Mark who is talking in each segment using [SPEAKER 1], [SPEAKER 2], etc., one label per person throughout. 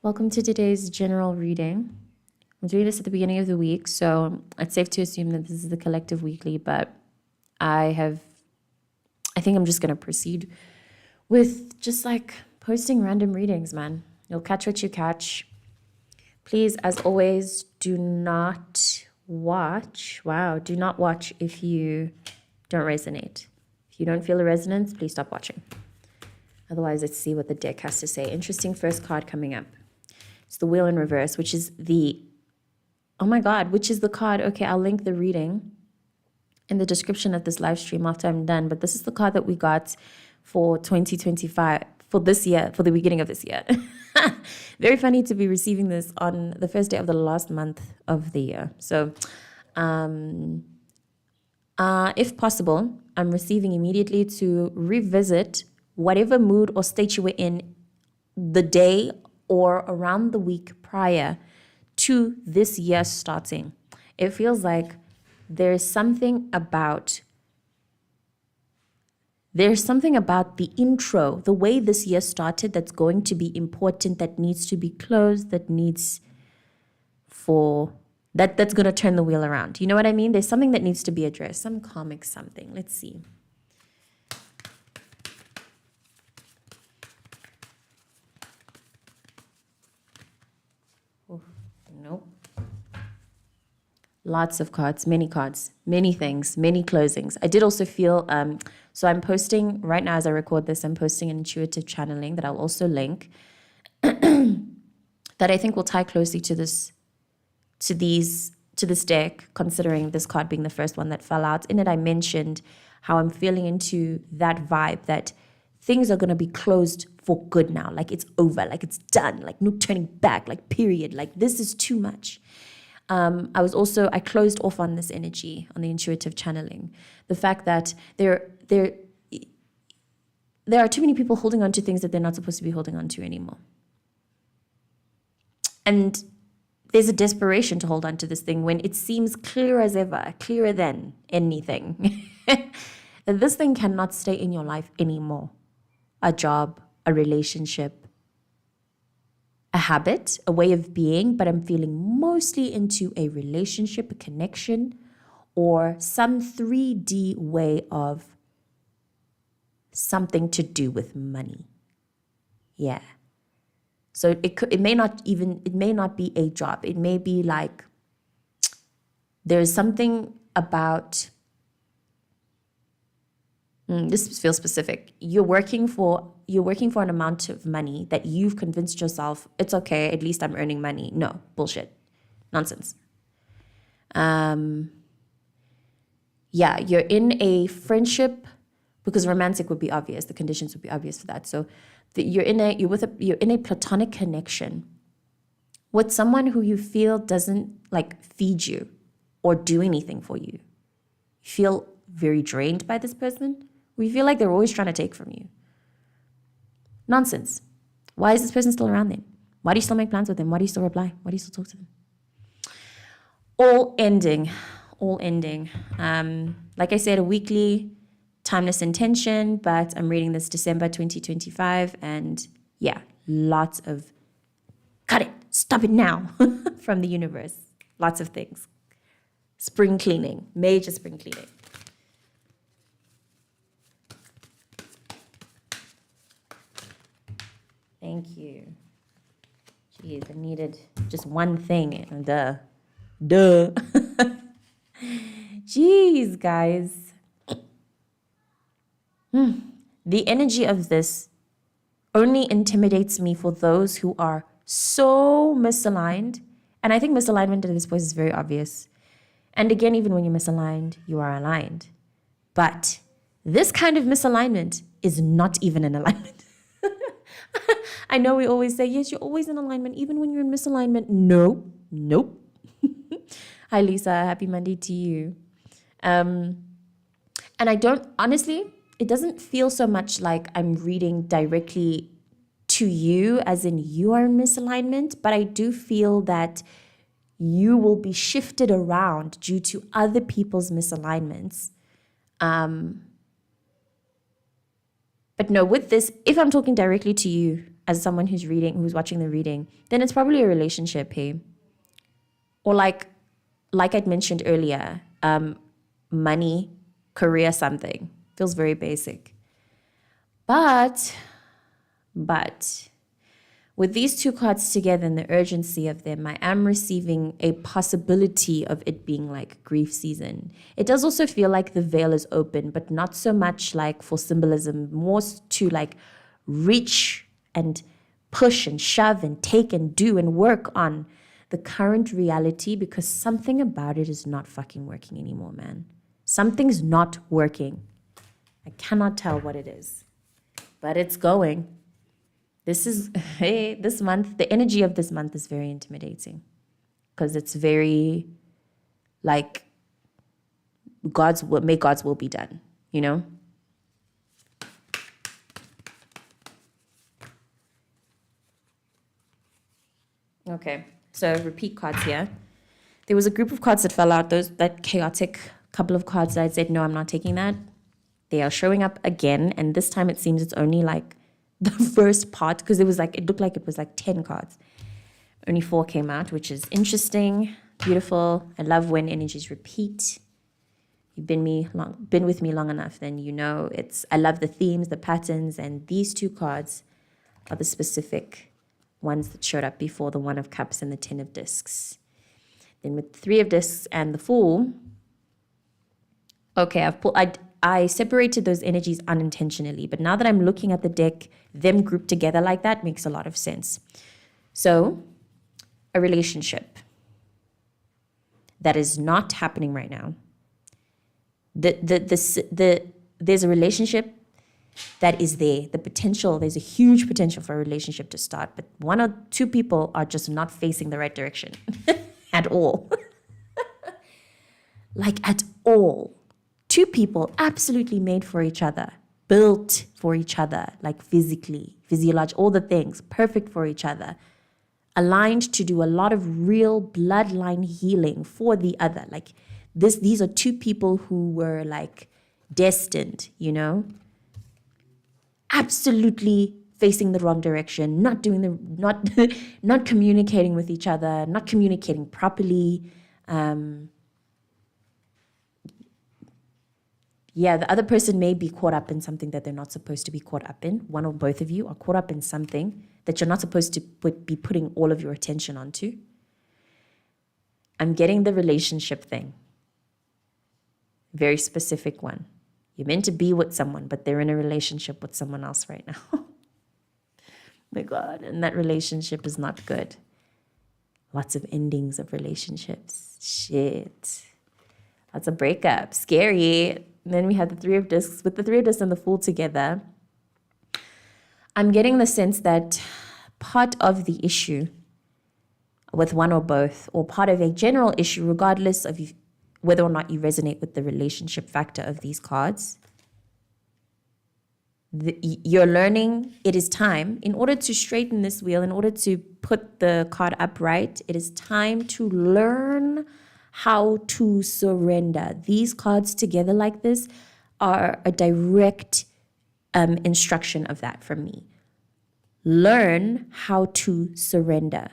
[SPEAKER 1] Welcome to today's general reading. I'm doing this at the beginning of the week, so it's safe to assume that this is the collective weekly, but I think I'm just going to proceed with just like posting random readings, man. You'll catch what you catch. Please, as always, do not watch. Wow, do not watch if you don't resonate. If you don't feel a resonance, please stop watching. Otherwise, let's see what the deck has to say. Interesting first card coming up. It's the Wheel in Reverse, which is the, oh my God, which is the card. Okay, I'll link the reading in the description of this live stream after I'm done. But this is the card that we got for 2025, for this year, for the beginning of this year. Very funny to be receiving this on the first day of the last month of the year. So if possible, I'm receiving immediately to revisit whatever mood or state you were in the day or around the week prior to this year starting. It feels like there's something about the intro, the way this year started that's going to be important, that needs to be closed, that's going to turn the wheel around. You know what I mean? There's something that needs to be addressed, some karmic something. Let's see. Nope. Lots of cards, many things, many closings. I did also feel, so I'm posting, right now as I record this, I'm posting an intuitive channeling that I'll also link, that I think will tie closely to this deck, considering this card being the first one that fell out. In it, I mentioned how I'm feeling into that vibe that things are going to be closed for good now. Like it's over, like it's done, like no turning back, like period. Like this is too much. I closed off on this energy, on the intuitive channeling. The fact that there are too many people holding on to things that they're not supposed to be holding on to anymore. And there's a desperation to hold on to this thing when it seems clear as ever, clearer than anything. That this thing cannot stay in your life anymore. A job, a relationship, a habit, a way of being, but I'm feeling mostly into a relationship, a connection, or some 3D way of something to do with money. Yeah. So it may not be a job. It may be like there's something about, this feels specific. You're working for an amount of money that you've convinced yourself, it's okay, at least I'm earning money. No, bullshit. Nonsense. Yeah, you're in a friendship, because romantic would be obvious. The conditions would be obvious for that. So you're in a platonic connection with someone who you feel doesn't like feed you or do anything for you. You feel very drained by this person. We feel like they're always trying to take from you. Nonsense. Why is this person still around then? Why do you still make plans with them? Why do you still reply? Why do you still talk to them? All ending. Like I said, a weekly timeless intention, but I'm reading this December 2025, and yeah, lots of cut it, stop it now from the universe. Lots of things. Spring cleaning, major spring cleaning. Thank you. Jeez, I needed just one thing. Duh. Jeez, guys. The energy of this only intimidates me for those who are so misaligned. And I think misalignment at this point is very obvious. And again, even when you're misaligned, you are aligned. But this kind of misalignment is not even an alignment. I know we always say, yes, you're always in alignment, even when you're in misalignment. Nope. Hi, Lisa. Happy Monday to you. And I don't, honestly, it doesn't feel so much like I'm reading directly to you, as in you are in misalignment, but I do feel that you will be shifted around due to other people's misalignments. But no, with this, if I'm talking directly to you, as someone who's watching the reading, then it's probably a relationship, hey? Or like I'd mentioned earlier, money, career, something. Feels very basic. But with these two cards together and the urgency of them, I am receiving a possibility of it being like grief season. It does also feel like the veil is open, but not so much like for symbolism, more to like reach and push and shove and take and do and work on the current reality, because something about it is not fucking working anymore, man. Something's not working. I cannot tell what it is, but it's going. This month, the energy of this month is very intimidating, because it's very like may God's will be done, you know? Okay, so repeat cards here. There was a group of cards that fell out, that chaotic couple of cards that I said, no, I'm not taking that. They are showing up again, and this time it seems it's only like the first part, because it looked like it was like 10 cards. Only 4 came out, which is interesting, beautiful. I love when energies repeat. You've been with me long enough, then you know I love the themes, the patterns, and these 2 cards are the specific ones that showed up before, the 1 of Cups and the 10 of Discs. Then with 3 of Discs and the Fool, okay, I separated those energies unintentionally, but now that I'm looking at the deck, them grouped together like that makes a lot of sense. So, a relationship that is not happening right now. There's a relationship that is there. There's a huge potential for a relationship to start, but 1 or 2 people are just not facing the right direction at all. Like at all. 2 people absolutely made for each other, built for each other, like physically, physiological, all the things, perfect for each other, aligned to do a lot of real bloodline healing for the other. Like these are 2 people who were like destined, you know, absolutely facing the wrong direction, not communicating with each other, not communicating properly. Yeah, the other person may be caught up in something that they're not supposed to be caught up in. One or both of you are caught up in something that you're not supposed to be putting all of your attention onto. I'm getting the relationship thing. Very specific one. You're meant to be with someone, but they're in a relationship with someone else right now. My God, and that relationship is not good. Lots of endings of relationships. Shit. Lots of breakups. Scary. And then we have the 3 of Discs. With the 3 of Discs and the Fool together, I'm getting the sense that part of the issue with one or both, or part of a general issue, regardless of whether or not you resonate with the relationship factor of these cards, you're learning it is time, in order to straighten this wheel, in order to put the card upright, it is time to learn how to surrender. These cards together like this are a direct instruction of that from me. Learn how to surrender.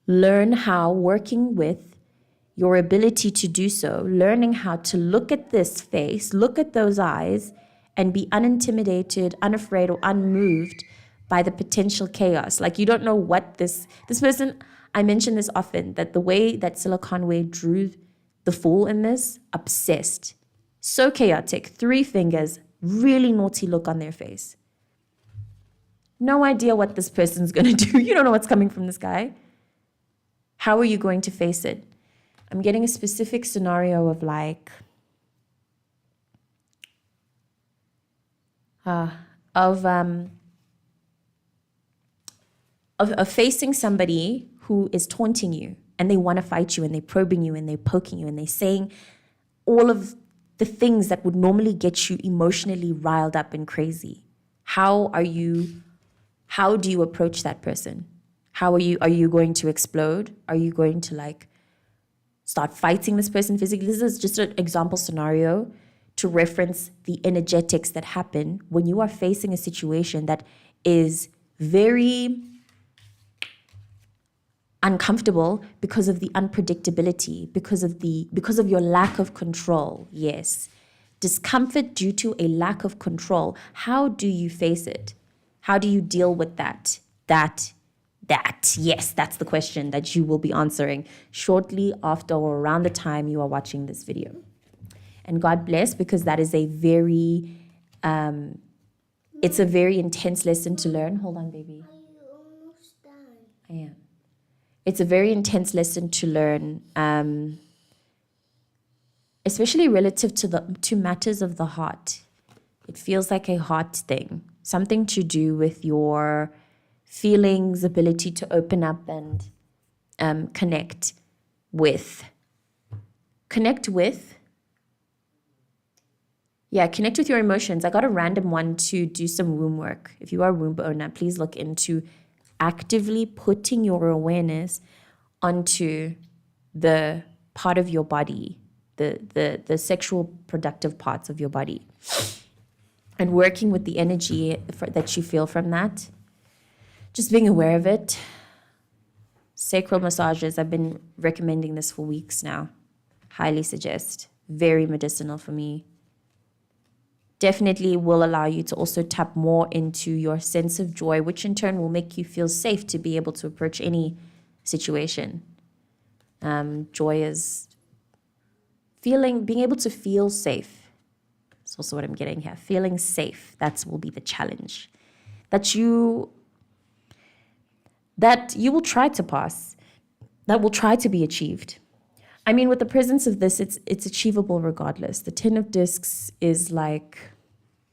[SPEAKER 1] Learn how, working with your ability to do so, learning how to look at this face, look at those eyes, and be unintimidated, unafraid, or unmoved by the potential chaos. Like, you don't know what this person, I mention this often, that the way that Silla Conway drew the Fool in this, obsessed. So chaotic, 3 fingers, really naughty look on their face. No idea what this person's going to do. You don't know what's coming from this guy. How are you going to face it? I'm getting a specific scenario of like, of facing somebody who is taunting you, and they want to fight you, and they're probing you, and they're poking you, and they're saying all of the things that would normally get you emotionally riled up and crazy. How do you approach that person? Are you going to explode? Are you going to like start fighting this person physically? This is just an example scenario to reference the energetics that happen when you are facing a situation that is very uncomfortable because of the unpredictability, because of your lack of control. Yes. Discomfort due to a lack of control. How do you face it? How do you deal with that? Yes, that's the question that you will be answering shortly after or around the time you are watching this video. And God bless, because that is a very, it's a very intense lesson to learn. Hold on, baby.
[SPEAKER 2] Are you almost done?
[SPEAKER 1] I am. It's a very intense lesson to learn, especially relative to matters of the heart. It feels like a heart thing, something to do with your feelings, ability to open up and connect with. Connect with your emotions. I got a random one to do some womb work. If you are a womb owner, please look into actively putting your awareness onto the part of your body, the sexual productive parts of your body, and working with the energy that you feel from that. Just being aware of it. Sacral massages, I've been recommending this for weeks now. Highly suggest. Very medicinal for me. Definitely will allow you to also tap more into your sense of joy, which in turn will make you feel safe to be able to approach any situation. Joy is being able to feel safe. That's also what I'm getting here. Feeling safe, that will be the challenge. That you will try to pass, that will try to be achieved. I mean, with the presence of this, it's achievable regardless. The 10 of discs is like,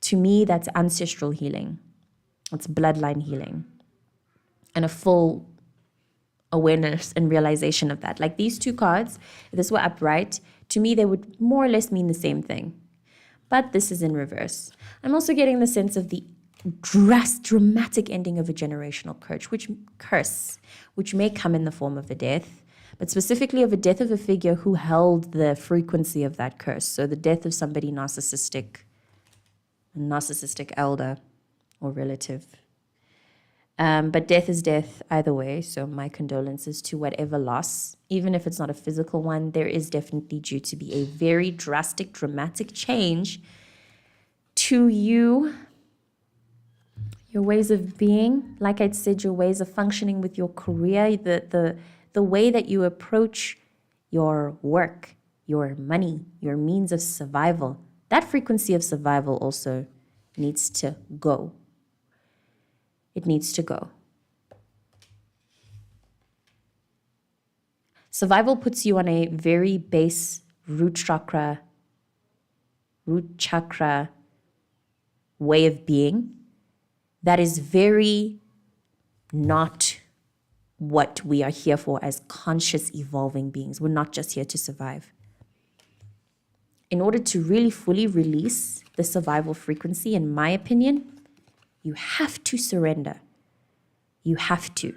[SPEAKER 1] to me, that's ancestral healing. It's bloodline healing. And a full awareness and realization of that. Like these two cards, if this were upright, to me, they would more or less mean the same thing. But this is in reverse. I'm also getting the sense of the dramatic ending of a generational curse, which may come in the form of a death, but specifically of a death of a figure who held the frequency of that curse. So the death of somebody narcissistic elder or relative. But death is death either way, so my condolences to whatever loss. Even if it's not a physical one, there is definitely due to be a very drastic, dramatic change to you, your ways of being, like I said, your ways of functioning with your career, the way that you approach your work, your money, your means of survival. That frequency of survival also needs to go. It needs to go. Survival puts you on a very base root chakra way of being that is very not what we are here for as conscious evolving beings. We're not just here to survive. In order to really fully release the survival frequency, in my opinion, you have to surrender. You have to.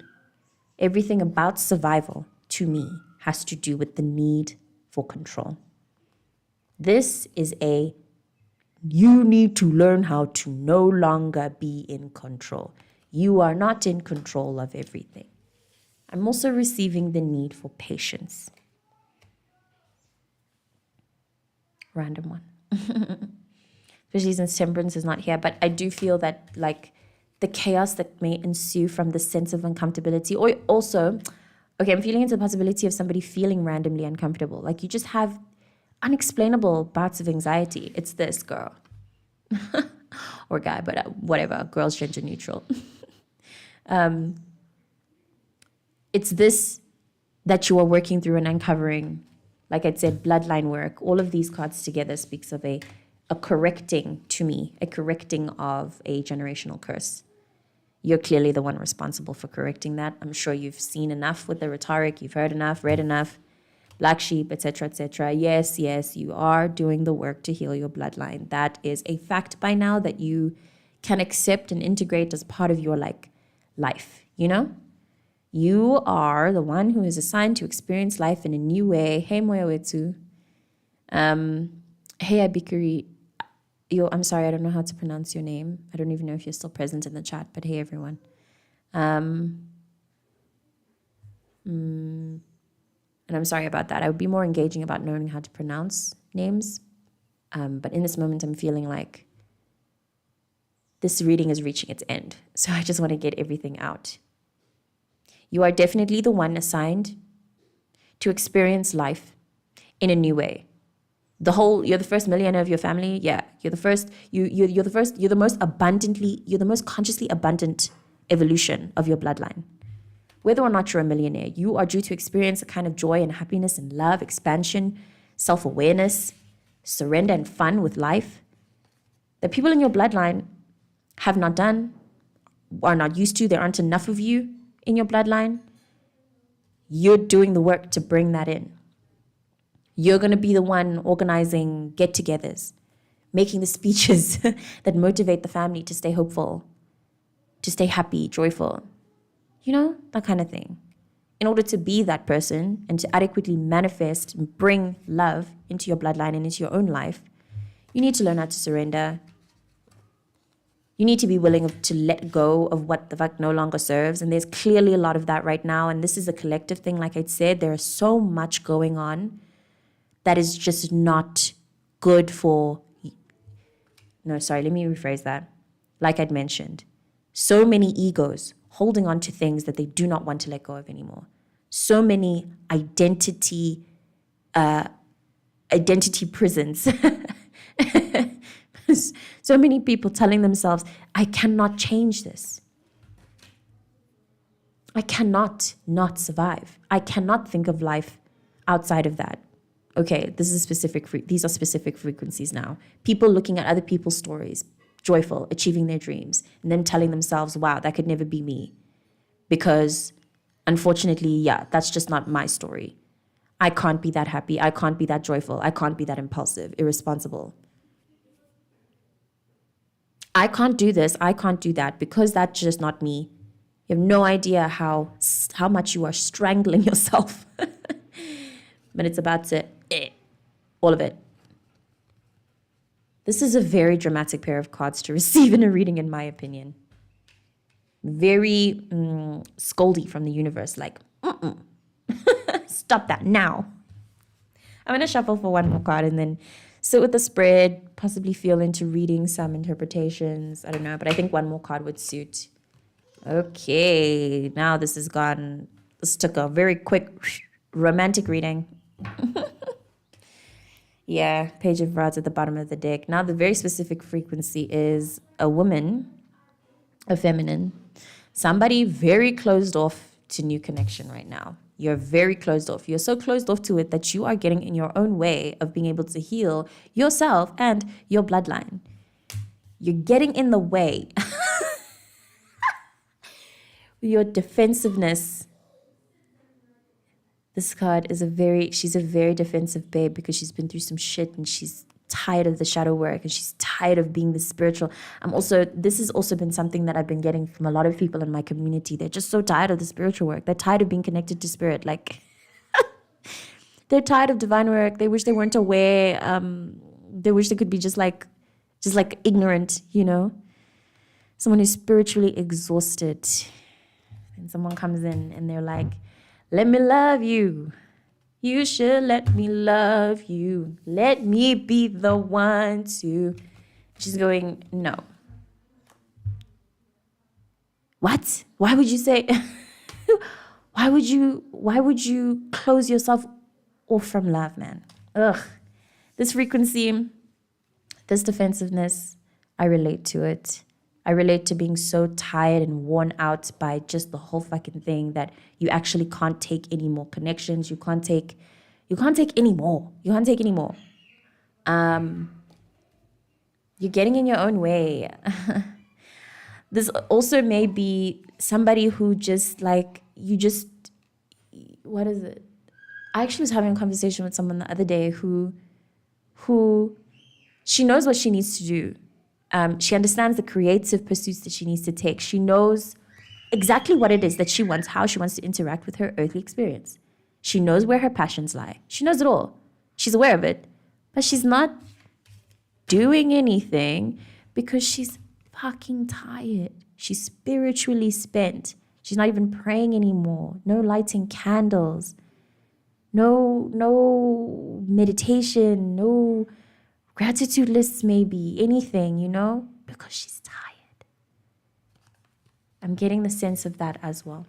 [SPEAKER 1] Everything about survival, to me, has to do with the need for control. This is you need to learn how to no longer be in control. You are not in control of everything. I'm also receiving the need for patience. Random one. Especially since temperance is not here, but I do feel that like the chaos that may ensue from the sense of uncomfortability, or also, okay, I'm feeling into the possibility of somebody feeling randomly uncomfortable. Like you just have unexplainable bouts of anxiety. It's this girl or guy, but whatever, girl's gender neutral. It's this that you are working through and uncovering. Like I said, bloodline work. All of these cards together speaks of a correcting, to me, a correcting of a generational curse. You're clearly the one responsible for correcting that. I'm sure you've seen enough with the rhetoric, you've heard enough, read enough, black sheep, etc., etc. Yes, you are doing the work to heal your bloodline. That is a fact by now that you can accept and integrate as part of your life, you know? You are the one who is assigned to experience life in a new way. Hey, moya wetu. Hey, Abikuri. I'm sorry, I don't know how to pronounce your name. I don't even know if you're still present in the chat, but hey, everyone. And I'm sorry about that. I would be more engaging about knowing how to pronounce names. But in this moment, I'm feeling like this reading is reaching its end. So I just want to get everything out. You are definitely the one assigned to experience life in a new way. You're the first millionaire of your family. Yeah, you're the first. You're the first. You're the most consciously abundant evolution of your bloodline. Whether or not you're a millionaire, you are due to experience a kind of joy and happiness and love, expansion, self-awareness, surrender and fun with life that people in your bloodline have not done, are not used to. There aren't enough of you in your bloodline. You're doing the work to bring that in. You're going to be the one organizing get-togethers, making the speeches that motivate the family to stay hopeful, to stay happy, joyful. You know, that kind of thing. In order to be that person and to adequately manifest and bring love into your bloodline and into your own life, you need to learn how to surrender. You need to be willing to let go of what the fuck no longer serves. And there's clearly a lot of that right now. And this is a collective thing. Like I said, there is so much going on that is just not good for... No, sorry, let me rephrase that. Like I'd mentioned, so many egos holding on to things that they do not want to let go of anymore. So many identity prisons. So many people telling themselves, I cannot change this. I cannot not survive. I cannot think of life outside of that. Okay, these are specific frequencies now. People looking at other people's stories, joyful, achieving their dreams, and then telling themselves, wow, that could never be me. Because unfortunately, yeah, that's just not my story. I can't be that happy. I can't be that joyful. I can't be that impulsive, irresponsible. I can't do this. I can't do that because that's just not me. You have no idea how much you are strangling yourself. But it's about to, all of it. This is a very dramatic pair of cards to receive in a reading, in my opinion. Very scoldy from the universe, like, stop that now. I'm going to shuffle for one more card and then sit with the spread, possibly feel into reading some interpretations. I don't know, but I think one more card would suit. Okay, now this took a very quick romantic reading. Yeah, Page of Rods at the bottom of the deck. Now the very specific frequency is a woman, a feminine, somebody very closed off to new connection right now. You're very closed off. You're so closed off to it that you are getting in your own way of being able to heal yourself and your bloodline. You're getting in the way. Your defensiveness. This card is she's a very defensive babe because she's been through some shit and she's tired of the shadow work and she's tired of being the spiritual. This has also been something that I've been getting from a lot of people in my community. They're just so tired of the spiritual work. They're tired of being connected to spirit. Like, they're tired of divine work. They wish they weren't aware. They wish they could be just like ignorant, you know? Someone who's spiritually exhausted. And someone comes in and they're like, let me love you. You should let me love you. Let me be the one to... She's going, no. What? Why would you say... Why would you close yourself off from love, man? Ugh. This frequency, this defensiveness, I relate to it. I relate to being so tired and worn out by just the whole fucking thing that you actually can't take any more connections. You can't take any more. You can't take any more. You're getting in your own way. This also may be somebody who just like, what is it? I actually was having a conversation with someone the other day who she knows what she needs to do. She understands the creative pursuits that she needs to take. She knows exactly what it is that she wants, how she wants to interact with her earthly experience. She knows where her passions lie. She knows it all. She's aware of it. But she's not doing anything because she's fucking tired. She's spiritually spent. She's not even praying anymore. No lighting candles. No meditation. No gratitude lists, maybe. Anything, because she's tired. I'm getting the sense of that as well.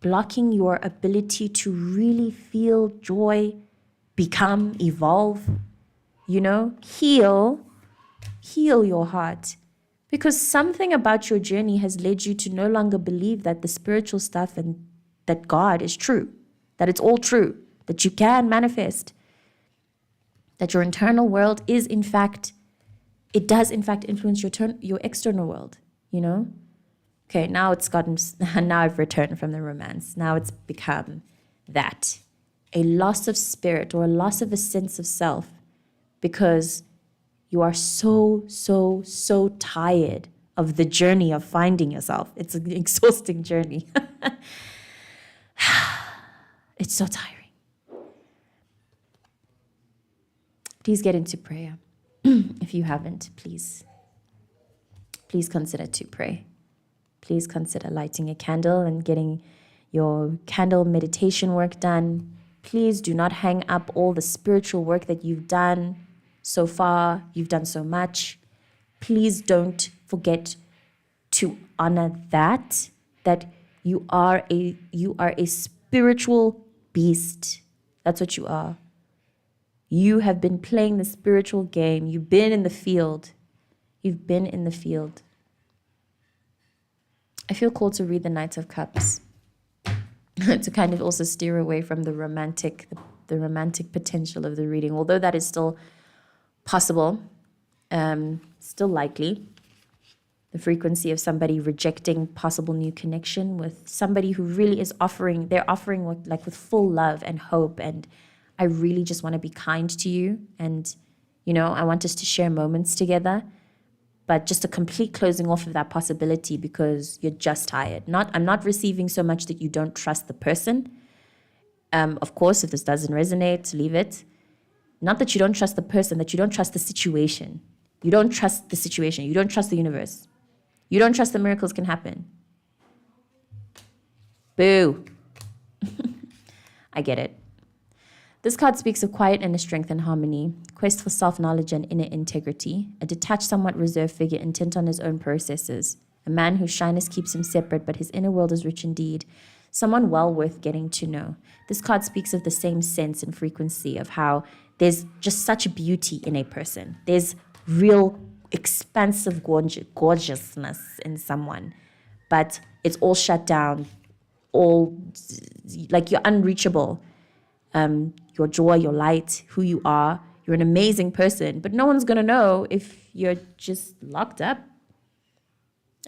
[SPEAKER 1] Blocking your ability to really feel joy, become, evolve, heal your heart. Because something about your journey has led you to no longer believe that the spiritual stuff and that God is true, that it's all true, that you can manifest, that your internal world is it does in fact influence your external world, Okay, now I've returned from the romance. Now it's become that, a loss of spirit or a loss of a sense of self, because you are so, so, so tired of the journey of finding yourself. It's an exhausting journey. It's so tiring. Please get into prayer. If you haven't, please consider to pray. Please consider lighting a candle and getting your candle meditation work done. Please do not hang up all the spiritual work that you've done so far. You've done so much. Please don't forget to honor that you are a spiritual beast. That's what you are. You have been playing the spiritual game. You've been in the field. You've been in the field. I feel called to read the Knight of Cups to kind of also steer away from the romantic potential of the reading, although that is still possible, still likely. The frequency of somebody rejecting possible new connection with somebody who really is offering with full love and hope, and I really just want to be kind to you, and I want us to share moments together. But just a complete closing off of that possibility because you're just tired. I'm not receiving so much that you don't trust the person. Of course, if this doesn't resonate, leave it. Not that you don't trust the person, that you don't trust the situation. You don't trust the situation. You don't trust the universe. You don't trust that miracles can happen. Boo. I get it. This card speaks of quiet inner strength and harmony, quest for self-knowledge and inner integrity, a detached, somewhat reserved figure intent on his own processes, a man whose shyness keeps him separate, but his inner world is rich indeed, someone well worth getting to know. This card speaks of the same sense and frequency of how there's just such beauty in a person. There's real expansive gorgeousness in someone, but it's all shut down, all like you're unreachable. Your joy, your light, who you are. You're an amazing person, but no one's going to know if you're just locked up.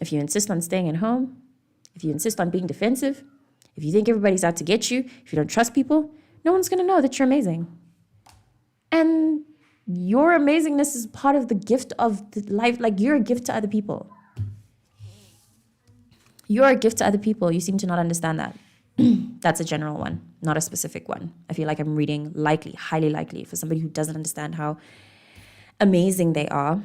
[SPEAKER 1] If you insist on staying at home, if you insist on being defensive, if you think everybody's out to get you, if you don't trust people, no one's going to know that you're amazing. And your amazingness is part of the gift of the life. Like, you're a gift to other people. You're a gift to other people. You seem to not understand that. That's a general one, not a specific one. I feel like I'm reading highly likely for somebody who doesn't understand how amazing they are.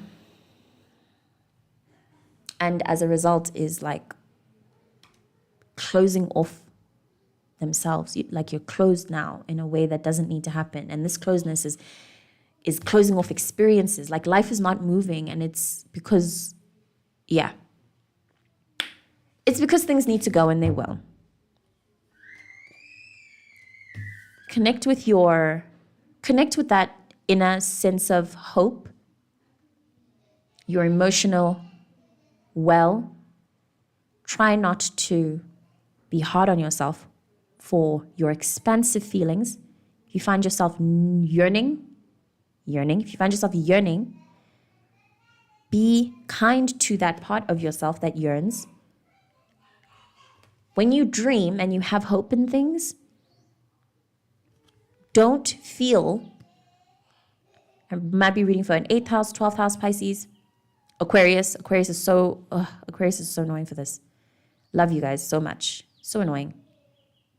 [SPEAKER 1] And as a result is like closing off themselves. Like you're closed now in a way that doesn't need to happen. And this closeness is closing off experiences. Like life is not moving, and it's because, it's because things need to go, and they will. Connect with that inner sense of hope, your emotional well. Try not to be hard on yourself for your expansive feelings. If you find yourself yearning, be kind to that part of yourself that yearns. When you dream and you have hope in things, don't feel, I might be reading for an 8th house, 12th house Pisces, Aquarius. Aquarius is so annoying for this. Love you guys so much. So annoying.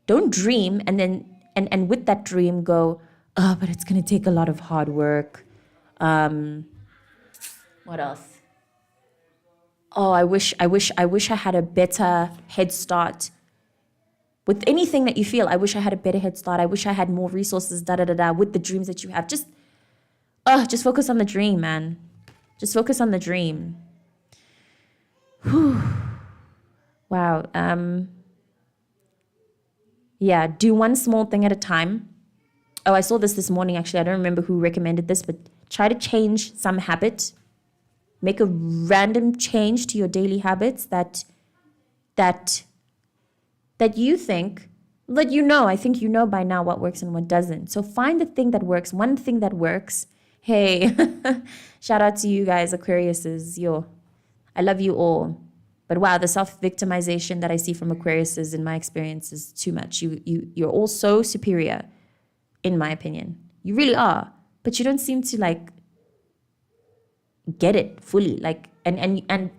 [SPEAKER 1] Don't dream and then, and with that dream go, but it's going to take a lot of hard work. What else? oh, I wish I had a better head start with anything that you feel. I wish I had a better head start. I wish I had more resources, da da da da, with the dreams that you have. Just focus on the dream, man. Just focus on the dream. Wow. Yeah, do one small thing at a time. Oh, I saw this morning actually. I don't remember who recommended this, but try to change some habit. Make a random change to your daily habits that that you think that you know. I think you know by now what works and what doesn't. So find the thing that works, one thing that works. Hey, shout out to you guys, Aquariuses. Yo, I love you all. But wow, the self-victimization that I see from Aquariuses in my experience is too much. You're all so superior, in my opinion. You really are. But you don't seem to like get it fully. Like and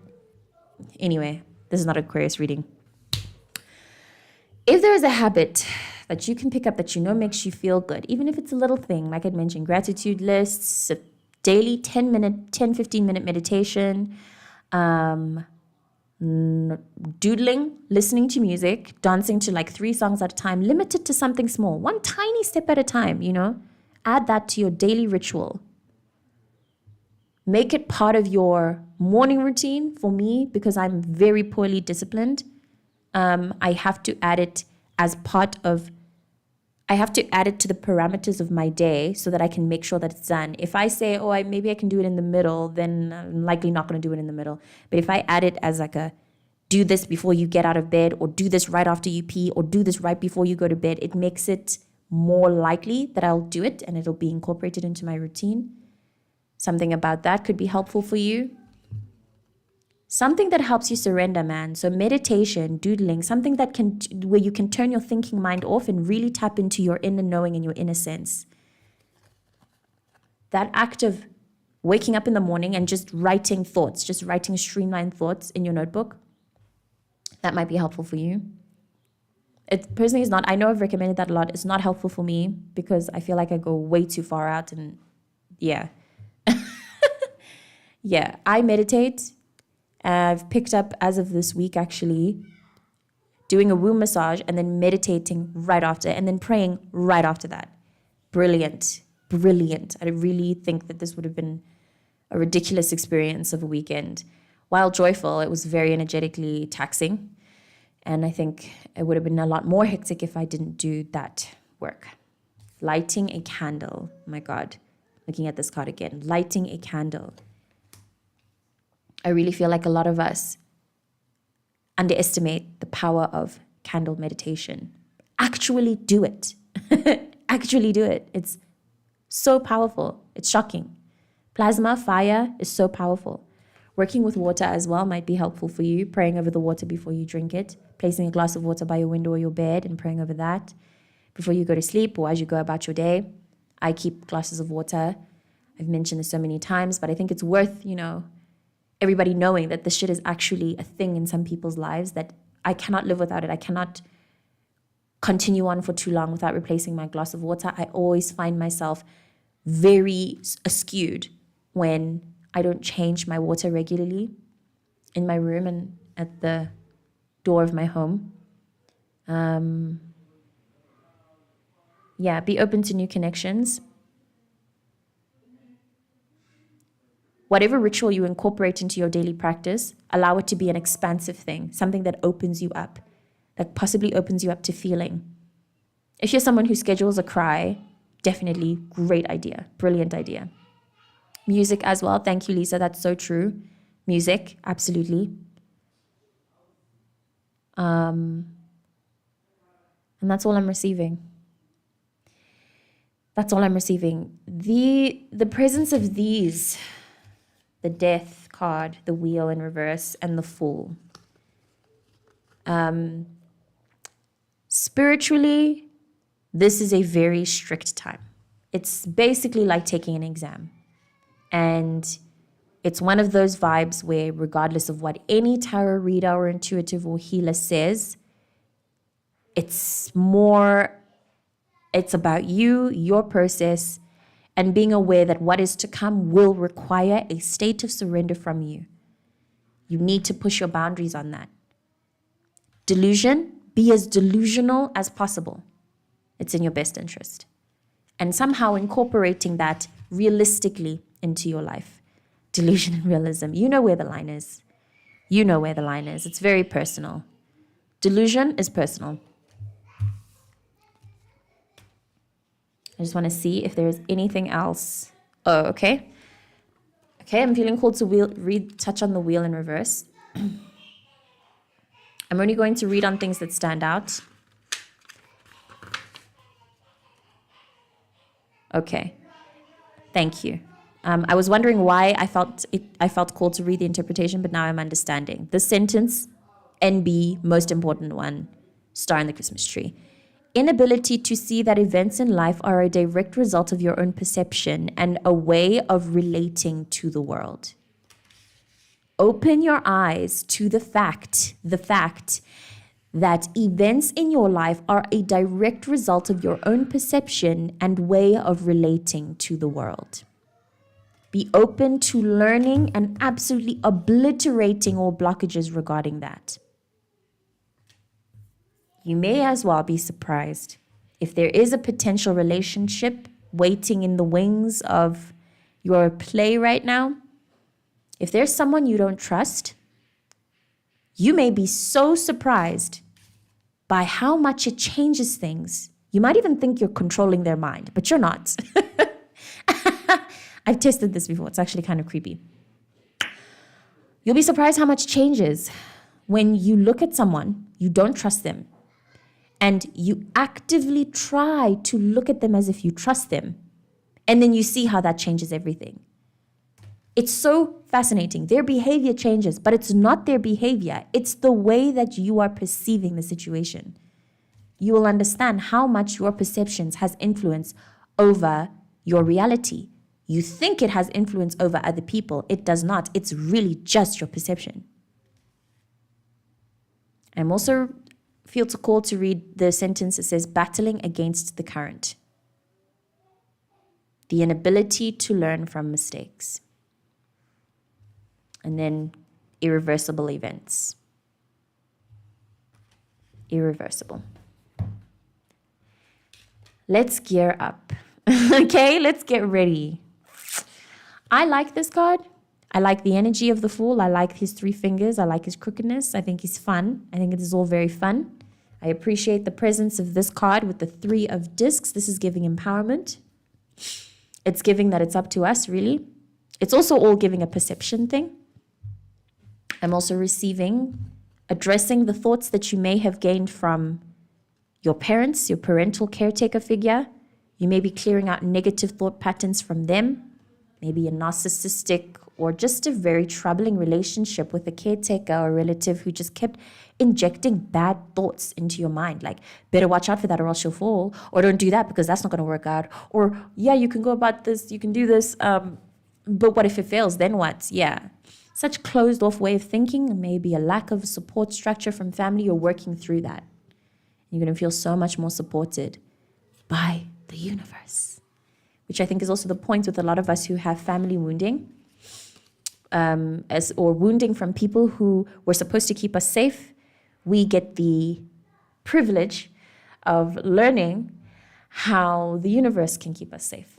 [SPEAKER 1] anyway, this is not Aquarius reading. If there is a habit that you can pick up that you know makes you feel good, even if it's a little thing, like I'd mentioned, gratitude lists, a daily 15-minute meditation, doodling, listening to music, dancing to like 3 songs at a time, limit it to something small, one tiny step at a time, add that to your daily ritual. Make it part of your morning routine. For me, because I'm very poorly disciplined, I have to add it to the parameters of my day so that I can make sure that it's done. If I say, maybe I can do it in the middle, then I'm likely not going to do it in the middle. But if I add it as like do this before you get out of bed, or do this right after you pee, or do this right before you go to bed, it makes it more likely that I'll do it and it'll be incorporated into my routine. Something about that could be helpful for you. Something that helps you surrender, man. So meditation, doodling, something that where you can turn your thinking mind off and really tap into your inner knowing and your inner sense. That act of waking up in the morning and just writing thoughts, just writing streamlined thoughts in your notebook, that might be helpful for you. It personally is not. I know I've recommended that a lot. It's not helpful for me because I feel like I go way too far out, and yeah. Yeah, I meditate. I've picked up, as of this week actually, doing a womb massage and then meditating right after, and then praying right after that. Brilliant. I really think that this would have been a ridiculous experience of a weekend. While joyful, it was very energetically taxing. And I think it would have been a lot more hectic if I didn't do that work. Lighting a candle. My God. Looking at this card again. Lighting a candle. I really feel like a lot of us underestimate the power of candle meditation. Actually do it. Actually do it. It's so powerful. It's shocking. Plasma, fire is so powerful. Working with water as well might be helpful for you. Praying over the water before you drink it. Placing a glass of water by your window or your bed and praying over that. Before you go to sleep or as you go about your day. I keep glasses of water. I've mentioned this so many times, but I think it's worth, everybody knowing that this shit is actually a thing in some people's lives, that I cannot live without it. I cannot continue on for too long without replacing my glass of water. I always find myself very askewed when I don't change my water regularly in my room and at the door of my home. Be open to new connections. Whatever ritual you incorporate into your daily practice, allow it to be an expansive thing, something that opens you up, that possibly opens you up to feeling. If you're someone who schedules a cry, definitely great idea, brilliant idea. Music as well. Thank you, Lisa. That's so true. Music, absolutely. And that's all I'm receiving. That's all I'm receiving. The presence of these, the death card, the wheel in reverse, and the fool. Spiritually, this is a very strict time. It's basically like taking an exam. And it's one of those vibes where regardless of what any tarot reader or intuitive or healer says, it's about you, your process, and being aware that what is to come will require a state of surrender from you. You need to push your boundaries on that. Delusion, be as delusional as possible. It's in your best interest. And somehow incorporating that realistically into your life. Delusion and realism. You know where the line is. You know where the line is. It's very personal. Delusion is personal. I just want to see if there's anything else. Oh, okay. Okay, I'm feeling called to touch on the wheel in reverse. I'm only going to read on things that stand out. Okay, thank you. I was wondering why I felt called to read the interpretation, but now I'm understanding. The sentence, NB, most important one, star in the Christmas tree. Inability to see that events in life are a direct result of your own perception and a way of relating to the world. Open your eyes to the fact that events in your life are a direct result of your own perception and way of relating to the world. Be open to learning and absolutely obliterating all blockages regarding that. You may as well be surprised if there is a potential relationship waiting in the wings of your play right now. If there's someone you don't trust, you may be so surprised by how much it changes things. You might even think you're controlling their mind, but you're not. I've tested this before. It's actually kind of creepy. You'll be surprised how much changes when you look at someone, you don't trust them, and you actively try to look at them as if you trust them. And then you see how that changes everything. It's so fascinating. Their behavior changes, but it's not their behavior. It's the way that you are perceiving the situation. You will understand how much your perceptions has influence over your reality. You think it has influence over other people. It does not. It's really just your perception. I'm also feel called to read the sentence that says, battling against the current. The inability to learn from mistakes. And then irreversible events. Irreversible. Let's gear up. Okay, let's get ready. I like this card. I like the energy of the Fool. I like his 3 fingers. I like his crookedness. I think he's fun. I think it is all very fun. I appreciate the presence of this card with the 3 of discs. This is giving empowerment. It's giving that it's up to us, really. It's also all giving a perception thing. I'm also addressing the thoughts that you may have gained from your parents, your parental caretaker figure. You may be clearing out negative thought patterns from them. Maybe a narcissistic or just a very troubling relationship with a caretaker or relative who just kept injecting bad thoughts into your mind. Like, better watch out for that or else you'll fall. Or don't do that because that's not going to work out. Or, yeah, you can go about this, you can do this. But what if it fails? Then what? Yeah. Such closed off way of thinking, maybe a lack of support structure from family. You're working through that. You're going to feel so much more supported by the universe, which I think is also the point with a lot of us who have family wounding, or wounding from people who were supposed to keep us safe. We get the privilege of learning how the universe can keep us safe.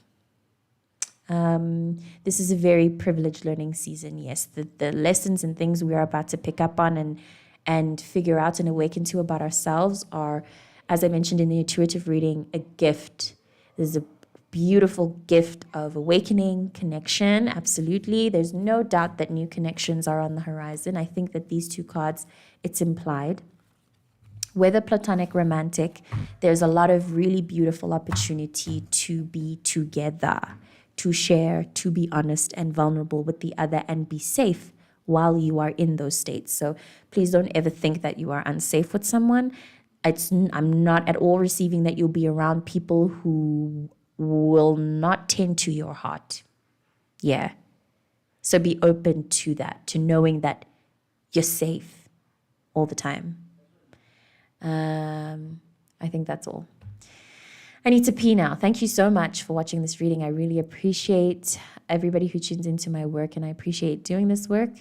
[SPEAKER 1] This is a very privileged learning season. Yes, the lessons and things we are about to pick up on and figure out and awaken to about ourselves are, as I mentioned in the intuitive reading, a gift. There's a beautiful gift of awakening, connection, absolutely. There's no doubt that new connections are on the horizon. I think that these 2 cards, it's implied. Whether platonic, romantic, there's a lot of really beautiful opportunity to be together, to share, to be honest and vulnerable with the other and be safe while you are in those states. So please don't ever think that you are unsafe with someone. I'm not at all receiving that you'll be around people who will not tend to your heart. Yeah. So be open to that, to knowing that you're safe all the time. I think that's all. I need to pee now. Thank you so much for watching this reading. I really appreciate everybody who tunes into my work, and I appreciate doing this work.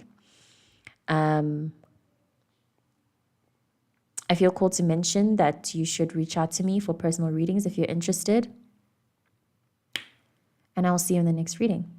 [SPEAKER 1] I feel called to mention that you should reach out to me for personal readings if you're interested. And I will see you in the next reading.